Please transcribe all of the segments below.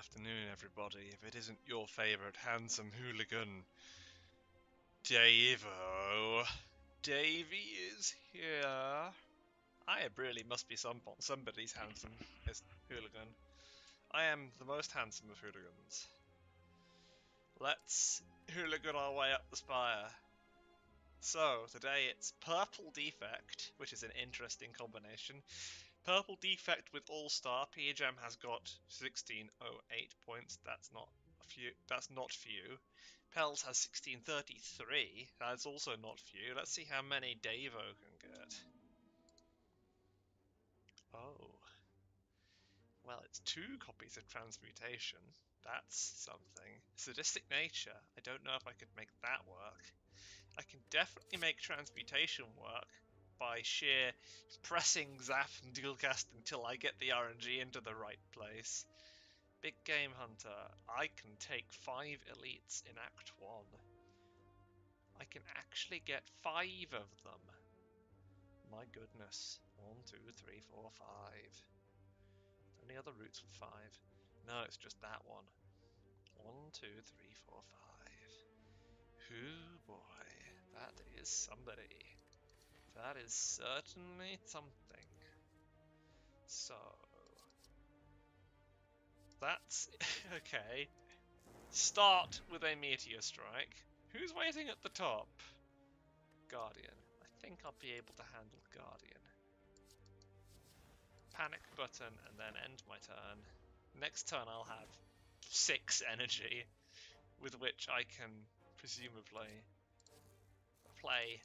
afternoon, everybody, if it isn't your favourite handsome hooligan, Davo. Davey is here. I really must be somebody's handsome hooligan. I am the most handsome of hooligans. Let's hooligan our way up the spire. So, today it's Purple Defect, which is an interesting combination. Purple Defect with All-Star. PJam has got 1608 points. That's not few. Pels has 1633. That's also not few. Let's see how many Davo can get. Oh. Well, it's 2 copies of Transmutation. That's something. Sadistic Nature. I don't know if I could make that work. I can definitely make Transmutation work by sheer pressing Zap and Dealcast until I get the RNG into the right place. Big Game Hunter. I can take 5 elites in Act 1. I can actually get 5 of them. My goodness. 1, 2, 3, 4, 5. Any other routes for 5? No, it's just that one. 1, 2, 3, 4, 5. Hoo boy. That is somebody. That is certainly something. So, that's okay. Start with a meteor strike. Who's waiting at the top? Guardian. I think I'll be able to handle Guardian. Panic button and then end my turn. Next turn I'll have 6 energy, with which I can presumably play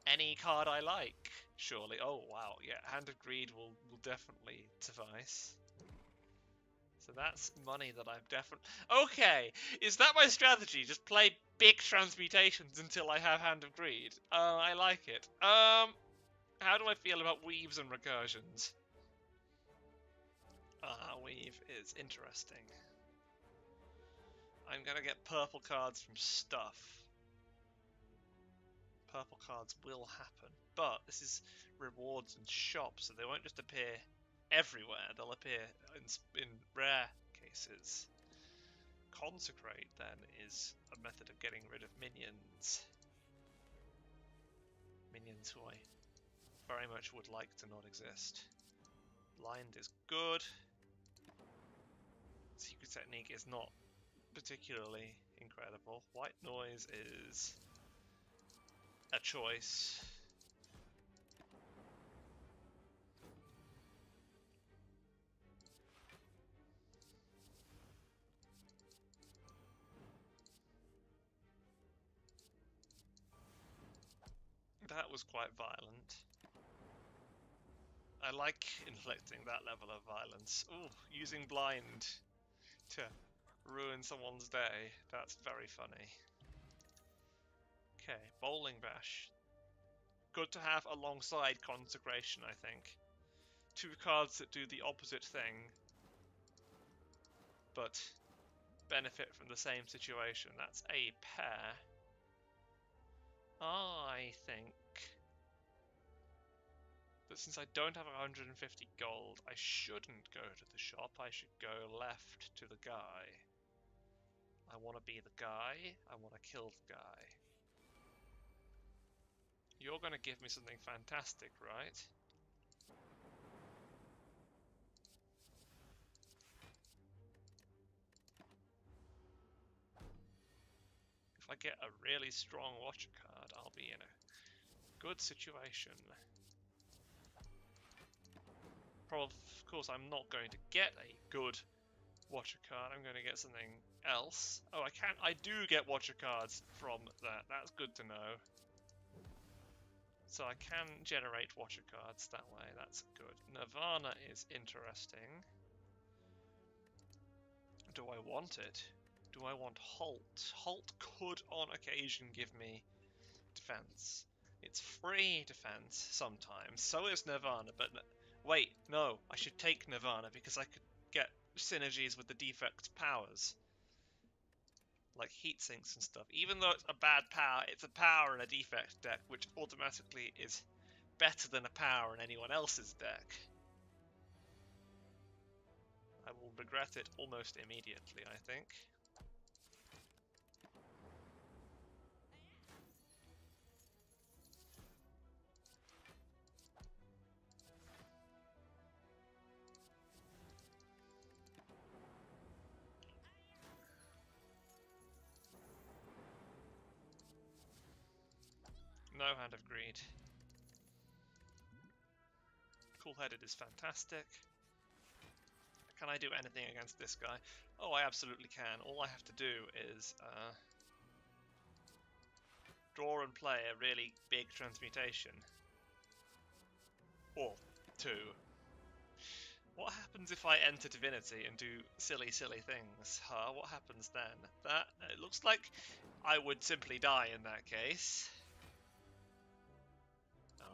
any card I like, surely. Oh wow, yeah, Hand of Greed will definitely suffice. So that's money that I've definitely... Okay, is that my strategy? Just play big transmutations until I have Hand of Greed? I like it. How do I feel about weaves and recursions? Weave is interesting. I'm gonna get purple cards from stuff. Purple cards will happen, but this is rewards and shops, so they won't just appear everywhere. They'll appear in rare cases. Consecrate then is a method of getting rid of minions. Minions who I very much would like to not exist. Blind is good. Secret Technique is not particularly incredible. White Noise is a choice. That was quite violent. I like inflicting that level of violence. Ooh, using blind to ruin someone's day. That's very funny. Okay, Bowling Bash. Good to have alongside Consecration, I think. 2 cards that do the opposite thing, but benefit from the same situation. That's a pair. I think that since I don't have 150 gold, I shouldn't go to the shop. I should go left to the guy. I want to be the guy. I want to kill the guy. You're going to give me something fantastic, right? If I get a really strong Watcher card, I'll be in a good situation. Of course, I'm not going to get a good Watcher card. I'm going to get something else. Oh, I do get Watcher cards from that. That's good to know. So I can generate Watcher cards that way. That's good. Nirvana is interesting. Do I want it? Do I want Halt? Halt could on occasion give me defense. It's free defense sometimes. So is Nirvana, but wait, no, I should take Nirvana because I could get synergies with the defect's powers. Like heat sinks and stuff. Even though it's a bad power, it's a power in a defect deck, which automatically is better than a power in anyone else's deck. I will regret it almost immediately, I think. No Hand of Greed. Cool-Headed is fantastic. Can I do anything against this guy? Oh, I absolutely can. All I have to do is draw and play a really big transmutation. Or two. What happens if I enter Divinity and do silly, silly things? Huh? What happens then? It looks like I would simply die in that case. Oh.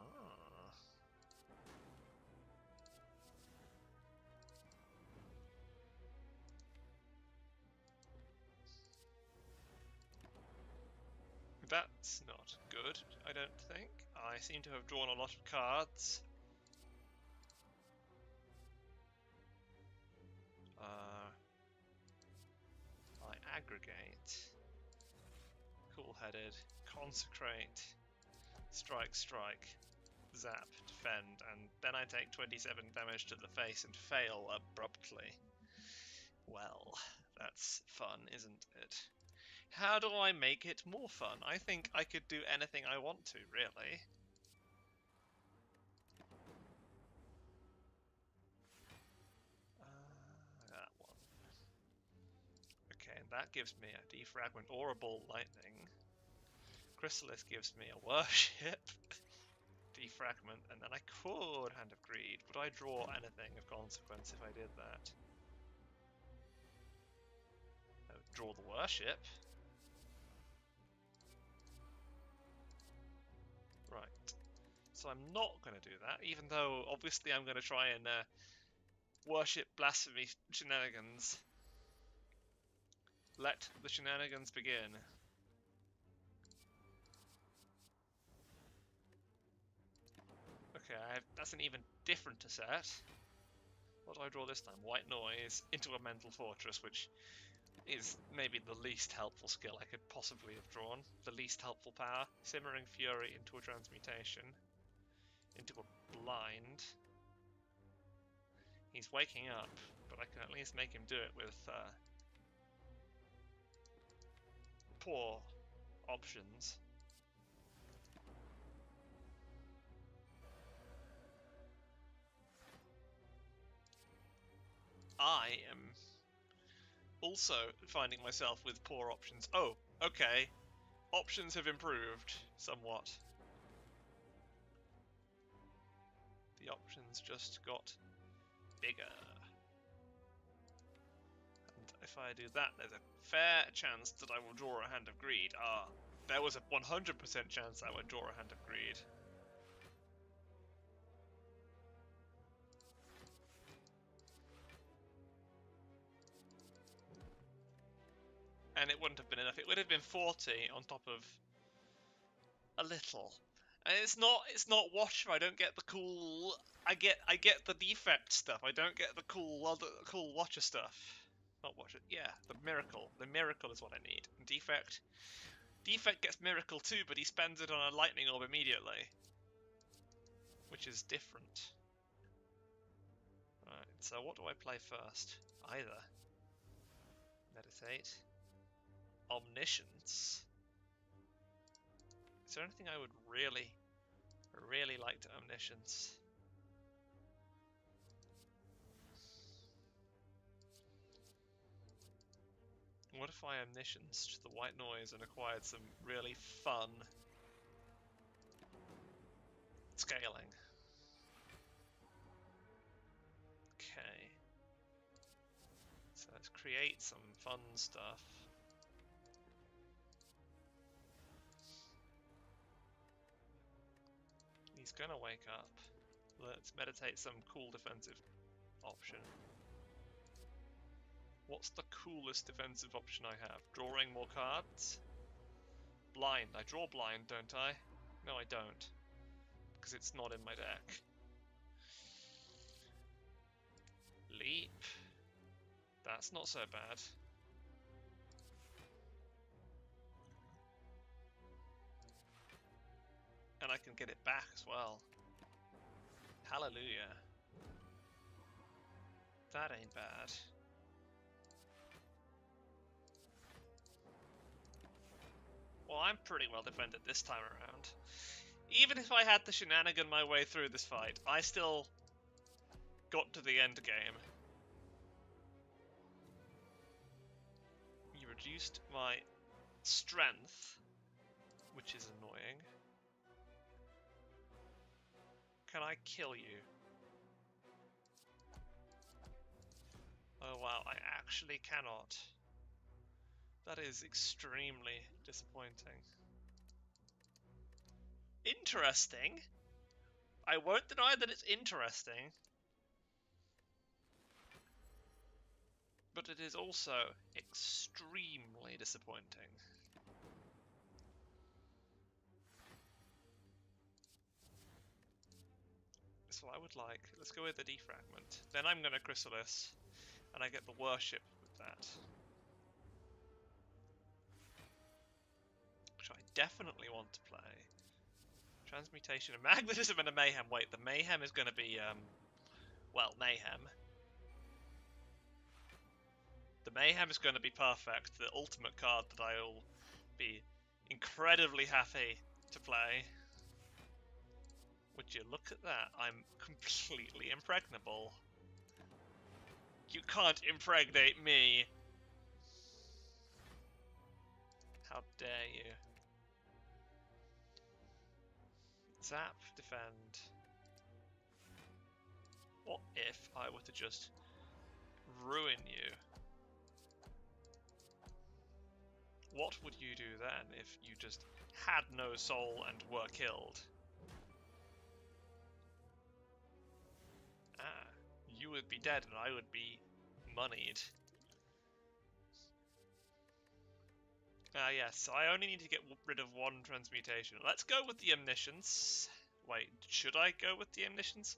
That's not good, I don't think. I seem to have drawn a lot of cards. I aggregate. Cool-Headed. Consecrate. Strike, strike. Zap, defend, and then I take 27 damage to the face and fail abruptly. Well, that's fun, isn't it? How do I make it more fun? I think I could do anything I want to, really. That one. Okay, and that gives me a defragment or a ball lightning. Chrysalis gives me a worship. Defragment, and then I could Hand of Greed. Would I draw anything of consequence if I did that? I would draw the worship. Right. So I'm not going to do that, even though obviously I'm going to try and worship blasphemy shenanigans. Let the shenanigans begin. Okay, that's an even different set. What do I draw this time? White Noise into a Mental Fortress, which is maybe the least helpful skill I could possibly have drawn. The least helpful power. Simmering Fury into a Transmutation. Into a Blind. He's waking up, but I can at least make him do it with poor options. I am also finding myself with poor options. Oh, okay. Options have improved somewhat. The options just got bigger. And if I do that, there's a fair chance that I will draw a Hand of Greed. There was a 100% chance I would draw a Hand of Greed. And it wouldn't have been enough. It would have been 40 on top of a little. And it's not Watcher. I don't get the cool. I get the defect stuff. I don't get the cool Watcher stuff. Not Watcher. Yeah, the miracle. The miracle is what I need. And defect gets miracle too, but he spends it on a lightning orb immediately, which is different. Right. So what do I play first? Either. Meditate. Omniscience. Is there anything I would really like to Omniscience? What if I Omniscienced the White Noise and acquired some really fun scaling? Okay. So let's create some fun stuff. He's gonna wake up. Let's meditate some cool defensive option. What's the coolest defensive option I have? Drawing more cards? Blind. I draw blind, don't I? No, I don't. Because it's not in my deck. Leap. That's not so bad. And I can get it back as well. Hallelujah. That ain't bad. Well, I'm pretty well defended this time around. Even if I had to shenanigan my way through this fight, I still got to the end game. You reduced my strength, which is annoying. Can I kill you? Oh wow, I actually cannot. That is extremely disappointing. Interesting. I won't deny that it's interesting. But it is also extremely disappointing. So I would like, let's go with the defragment. Then I'm going to Chrysalis, and I get the worship with that. Which I definitely want to play. Transmutation of Magnetism and a Mayhem. Wait, the Mayhem is going to be, well, Mayhem. The Mayhem is going to be perfect. The ultimate card that I'll be incredibly happy to play. Would you look at that? I'm completely impregnable. You can't impregnate me. How dare you. Zap, defend. What if I were to just ruin you? What would you do then if you just had no soul and were killed? Ah, you would be dead and I would be moneyed. Ah yes, so I only need to get rid of one transmutation. Let's go with the Omniscience. Wait, should I go with the Omniscience?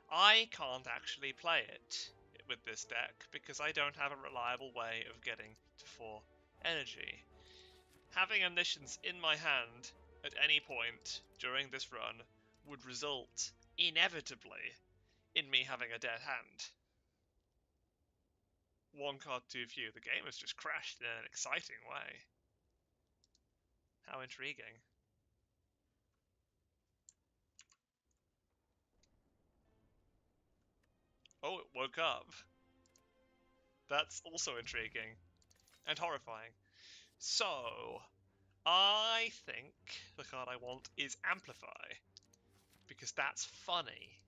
I can't actually play it with this deck because I don't have a reliable way of getting to 4 energy. Having Omniscience in my hand at any point during this run would result, inevitably, in me having a dead hand. One card too few. The game has just crashed in an exciting way. How intriguing. Oh, it woke up. That's also intriguing. And horrifying. So, I think the card I want is Amplify. Because that's funny.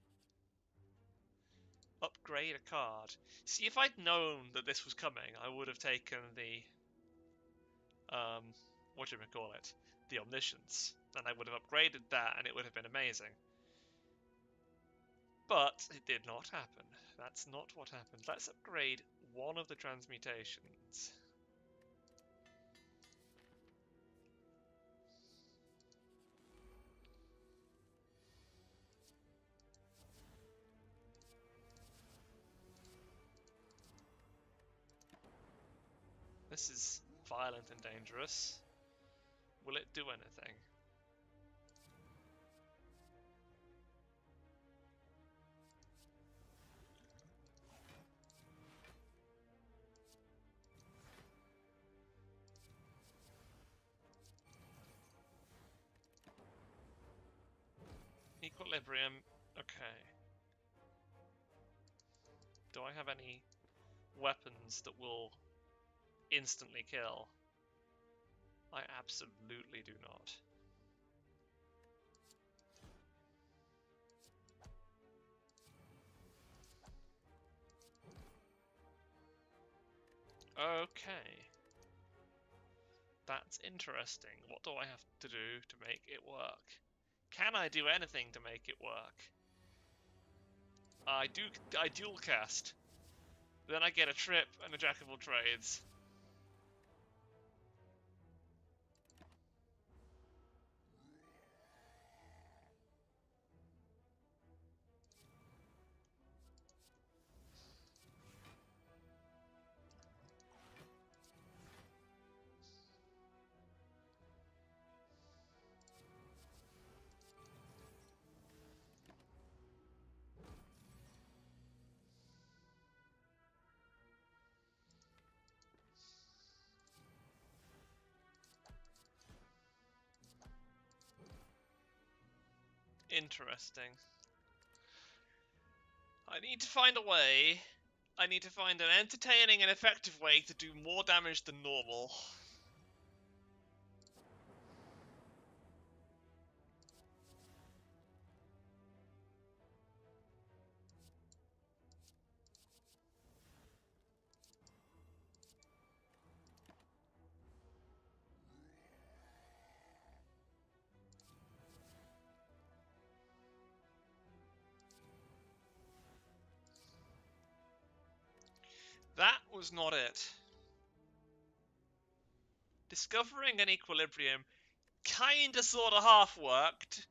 Upgrade a card. See, if I'd known that this was coming, I would have taken the... whatchamacallit? The Omniscience. Then I would have upgraded that and it would have been amazing. But it did not happen. That's not what happened. Let's upgrade one of the transmutations. This is violent and dangerous. Will it do anything? Equilibrium. Okay. Do I have any weapons that will instantly kill? I absolutely do not. Okay. That's interesting. What do I have to do to make it work? Can I do anything to make it work? I dual cast. Then I get a trip and a jack of all trades. Interesting. I need to find a way. I need to find an entertaining and effective way to do more damage than normal. That was not it. Discovering an equilibrium kinda sorta half worked.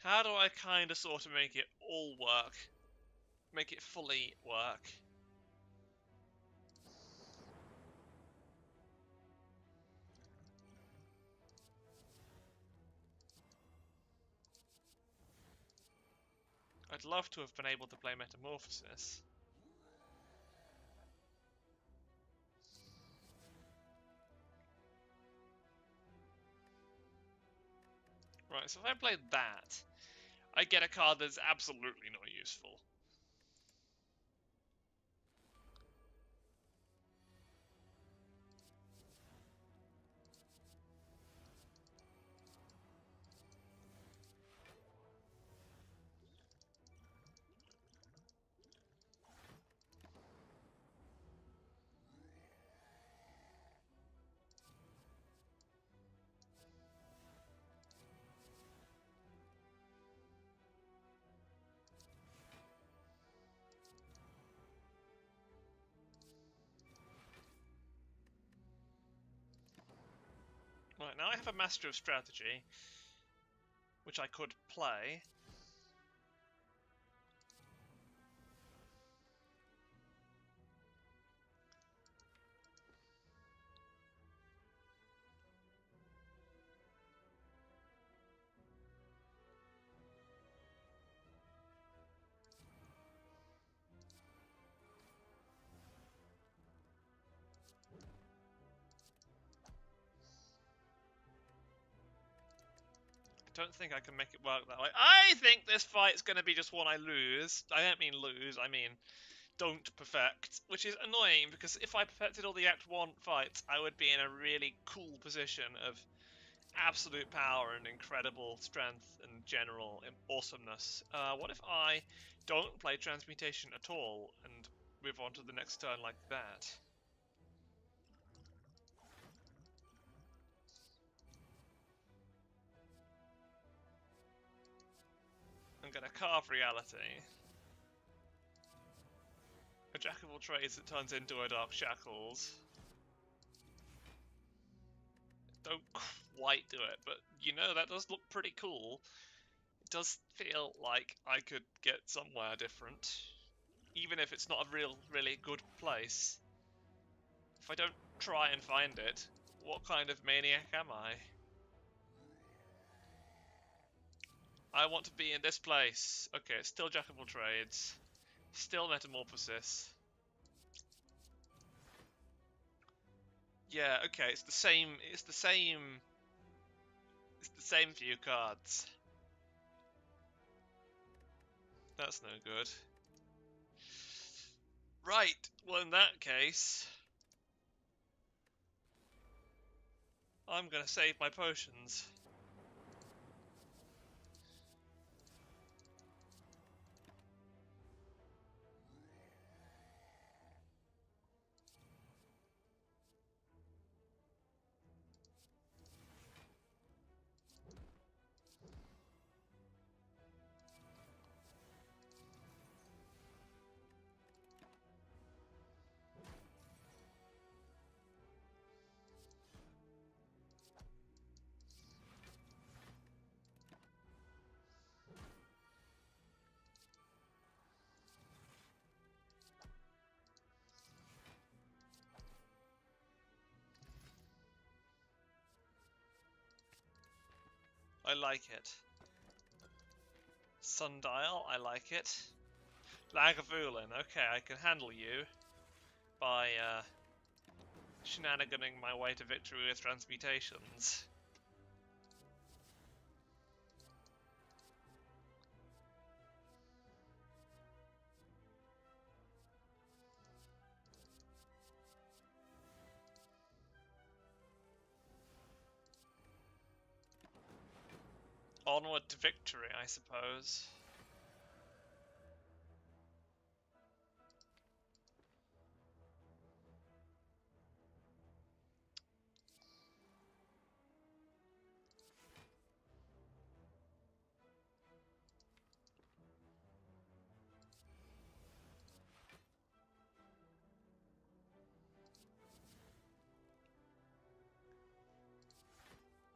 How do I kinda sorta make it all work? Make it fully work? I'd love to have been able to play Metamorphosis. Right, so if I played that, I get a card that's absolutely not useful. Right, now I have a Master of Strategy, which I could play. I don't think I can make it work that way. I think this fight's going to be just one I lose. I don't mean lose, I mean don't perfect, which is annoying because if I perfected all the Act 1 fights, I would be in a really cool position of absolute power and incredible strength and general awesomeness. What if I don't play Transmutation at all and move on to the next turn like that? I'm going to carve reality. A Jack of all trades that turns into a Dark Shackles. Don't quite do it, but you know, that does look pretty cool. It does feel like I could get somewhere different, even if it's not a really good place. If I don't try and find it, what kind of maniac am I? I want to be in this place. Okay, it's still Jack of all trades. Still Metamorphosis. Yeah, okay, it's the same few cards. That's no good. Right, well in that case, I'm gonna save my potions. I like it. Sundial, I like it. Lagavulin, okay, I can handle you by shenaniganing my way to victory with transmutations. Onward to victory, I suppose.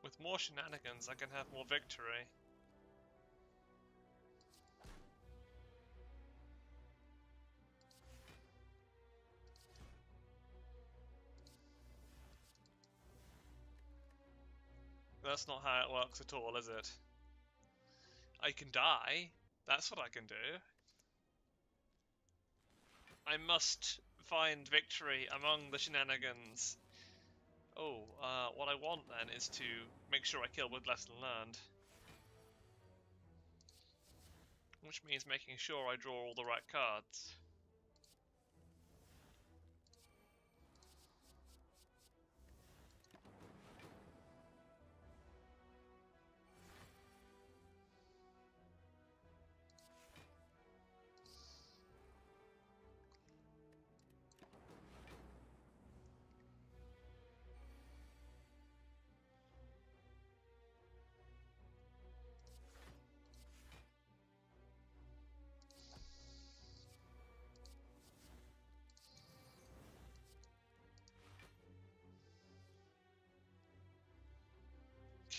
With more shenanigans, I can have more victory. That's not how it works at all, is it? I can die. That's what I can do. I must find victory among the shenanigans. Oh, what I want then is to make sure I kill with lesson learned. Which means making sure I draw all the right cards.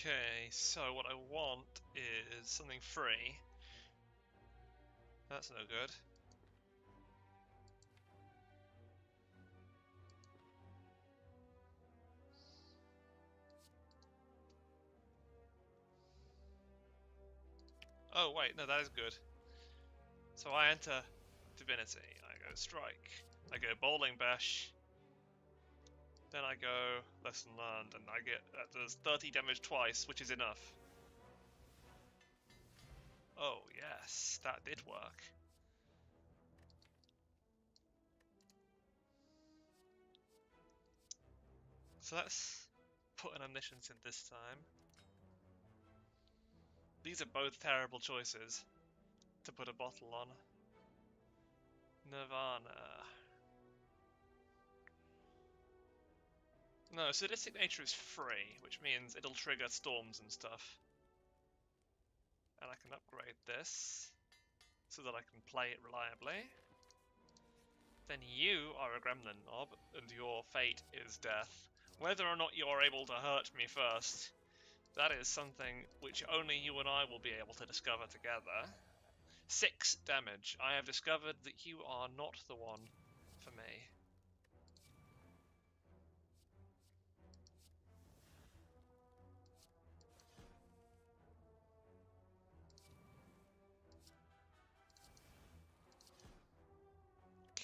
Okay, so what I want is something free. That's no good. Oh wait, no, that is good. So I enter Divinity, I go Strike, I go Bowling Bash, then I go Lesson Learned, and I get that does 30 damage twice, which is enough. Oh yes, that did work. So let's put an Omniscience in this time. These are both terrible choices to put a bottle on. Nirvana. No, Sadistic Nature is free, which means it'll trigger storms and stuff. And I can upgrade this so that I can play it reliably. Then you are a Gremlin Mob, and your fate is death. Whether or not you are able to hurt me first, that is something which only you and I will be able to discover together. 6 damage. I have discovered that you are not the one for me.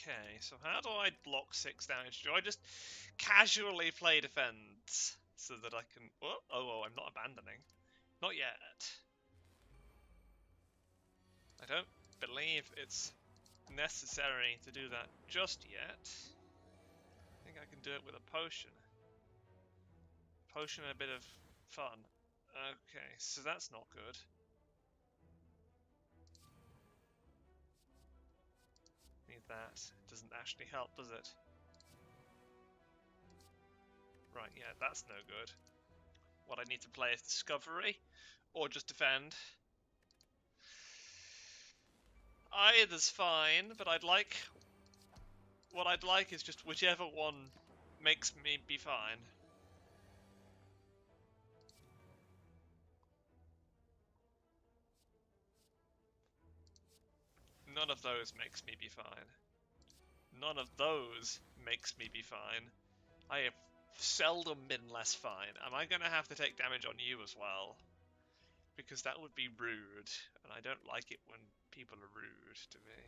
Okay, so how do I block 6 damage? Do I just casually play defense so that I can... Oh, I'm not abandoning. Not yet. I don't believe it's necessary to do that just yet. I think I can do it with a potion. Potion and a bit of fun. Okay, so that's not good. Need that. It doesn't actually help, does it? Right, yeah, that's no good. What I need to play is Discovery, or just defend. Either's fine, but what I'd like is just whichever one makes me be fine. None of those makes me be fine. None of those makes me be fine. I have seldom been less fine. Am I gonna have to take damage on you as well? because that would be rude, and I don't like it when people are rude to me.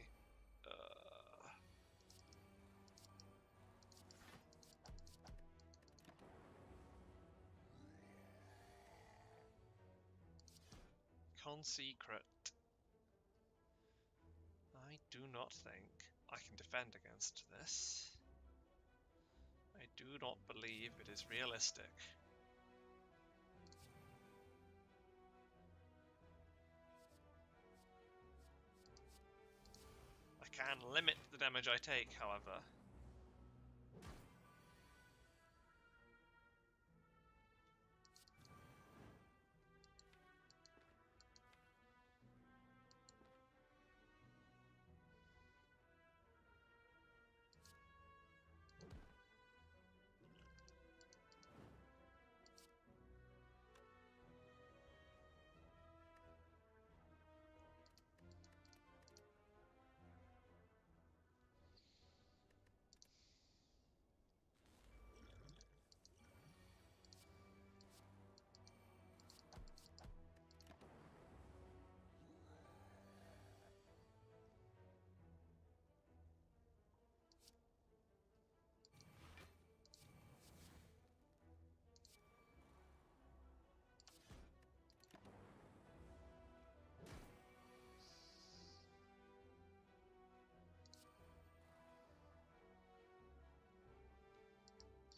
Consecrate. I do not think I can defend against this. I do not believe it is realistic. I can limit the damage I take, however.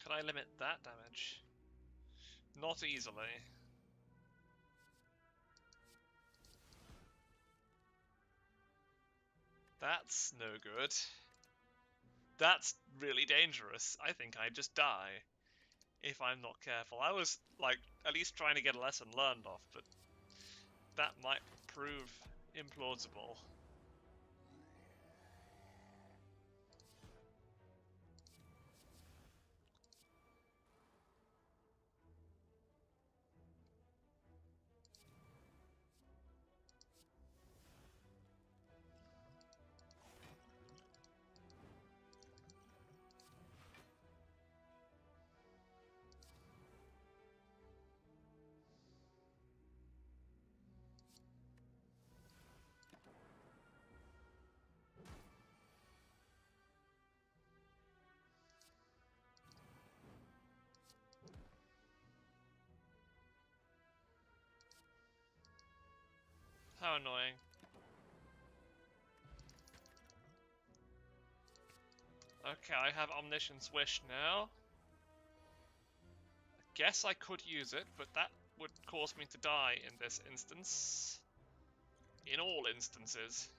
Can I limit that damage? Not easily. That's no good. That's really dangerous. I think I'd just die if I'm not careful. I was, like, at least trying to get a lesson learned off, but that might prove implausible. How annoying. Okay, I have Omniscience Wish now. I guess I could use it, but that would cause me to die in this instance. In all instances.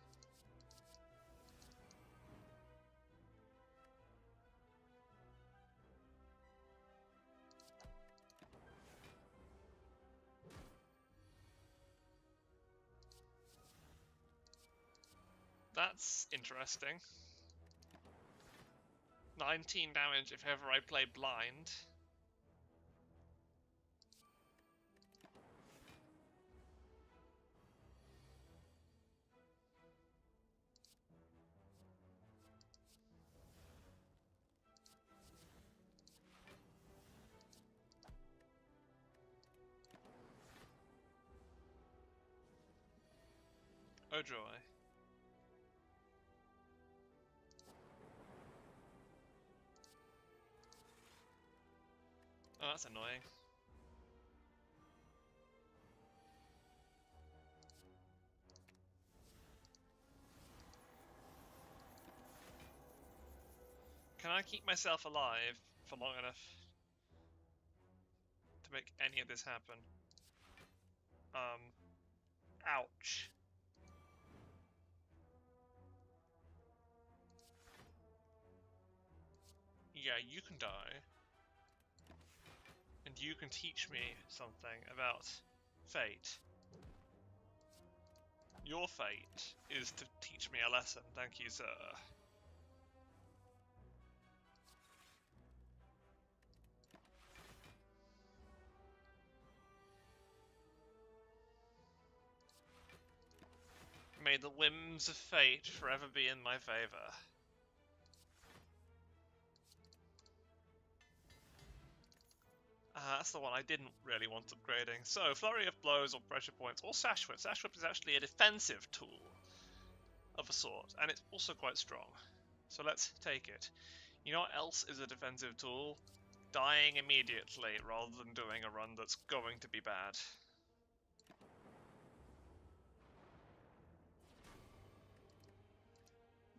That's interesting. 19 damage if ever I play blind. Oh joy. Oh, that's annoying. Can I keep myself alive for long enough to make any of this happen? Ouch. Yeah, you can die. And you can teach me something about fate. Your fate is to teach me a lesson, thank you, sir. May the whims of fate forever be in my favor. That's the one I didn't really want upgrading. So, Flurry of Blows or Pressure Points or Sash Whip. Sash Whip is actually a defensive tool of a sort, and it's also quite strong. So let's take it. You know what else is a defensive tool? Dying immediately rather than doing a run that's going to be bad.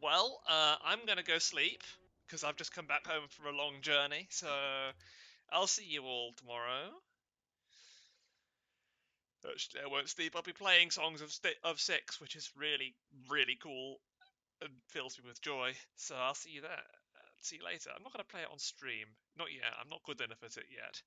Well, I'm gonna go sleep, because I've just come back home from a long journey, so I'll see you all tomorrow. Actually, I won't sleep. I'll be playing Songs of Six, which is really, really cool and fills me with joy. So I'll see you there. See you later. I'm not going to play it on stream. Not yet. I'm not good enough at it yet.